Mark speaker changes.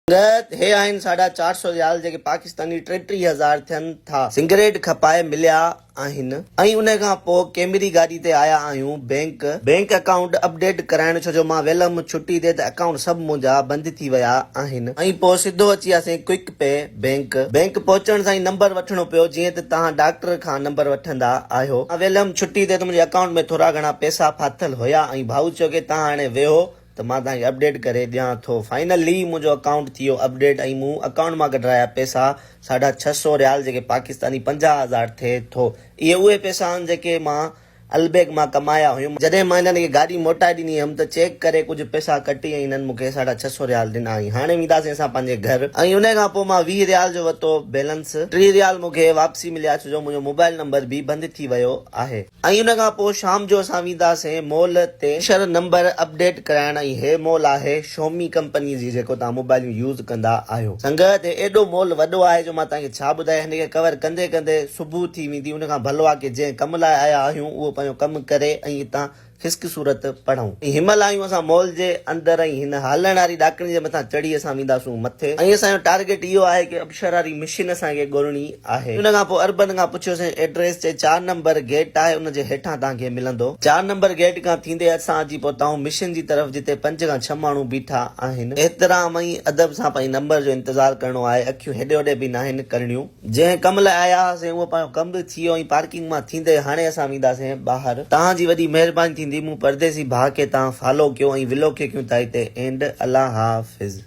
Speaker 1: हे आहिनि 450 रियाल जेके पाकिस्तानी 33,000 थियनि था। सिगरेट खपाए मिलिया आहिनि ऐं उन खां पोइ कैमरी गाॾी ते आया आहियूं बैंक अकाउंट अपडेट कराइण, छो जो मां वियलुमि छुटी ते त अकाउंट सभु मुंहिंजा बंदि थी विया आहिनि। ऐं पोइ सिधो अची वियासीं क्विक पे बैंक पहुचण सां ई नंबर वठणो पियो, जीअं त तव्हां डॉक्टर खां नंबर वठंदा आहियो। मां वियलुमि छुटी ते त मुंहिंजे अकाउंट में थोरा घणा पैसा फाथल हुया ऐं भाऊ चयो की तव्हां हाणे वेहो त मां तव्हांखे अपडेट करे ॾियां थो। फाइनली मुंहिंजो अकाउंट थी वियो अपडेट ऐं मूं अकाउंट मां कढाया पैसा 650 रियाल जेके पाकिस्तानी 50,000 थिए थो। इहे उहे पैसा आहिनि जेके मां अलबेग मां कमाया हुयुमि। जॾहिं मां हिननि खे गाॾी मोटाए ॾिनी हुयमि त चेक करे कुझु पैसा कटी ऐं हिननि मूंखे 650 रियाल ॾिना। हाणे वेंदासीं असां पंहिंजे घर ऐं उन खां पोइ मां 20 रियाल जो वरितो बैलेंस। 3 रियाल मूंखे वापसी मिलिया, छो जो मुंहिंजो मोबाइल नंबर बि बंदि थी वियो आहे। ऐं उन खां पोइ शाम जो असां वेंदासीं मॉल ते नंबर अपडेट कराइण। ऐं हे मॉल आहे शोमी कंपनी जी, जेको तव्हां मोबाइल यूज़ कंदा आहियो। संगत एॾो मॉल वॾो आहे जो मां तव्हांखे छा ॿुधायां। हिनखे कवर कंदे कंदे सुबुह थी वेंदी। उन खां भलो आहे की जंहिं कम लाइ आया आहियूं उहो पंहिंजो कमु करे ऐं हितां ख़िस्क सूरत पढ़ूं। हिनमहिल आहियूं असां मॉल जे अंदरि ऐं हिन हलण वारी ॾाकणी जे मथां चढ़ी असां वेंदासूं मथे। ऐं असांजो टारगेट इहो आहे की अबशर वारी मशीन असांखे ॻोल्हणी आहे। उन खां पोइ अर्बन खां पुछियोसीं एड्रेस, जे 4 नंबर गेट आहे, उन जे हेठां तव्हांखे मिलंदो। 4 नंबर गेट खां थींदे असां अची पहुताऊं मिशन जी तरफ़, जिते 5 खां 6 माण्हू बीठा आहिनि। एतिराम ऐं अदब सां पंहिंजे नंबर जो इंतज़ारु करणो आहे। अखियूं हेॾे होॾे बि न आहिनि करणियूं। जंहिं कम लाइ आया हुआसीं उहो पंहिंजो कम बि थी वियो ऐं पार्किंग मां थींदे हाणे असां वेंदासीं ॿाहिरि। तव्हांजी वॾी महिरबानी थींदी मूं परदेसी भाउ खे तव्हां फॉलो कयो ऐं विलो खे कयो था हिते एंड। अल्लाह हाफ़िज़।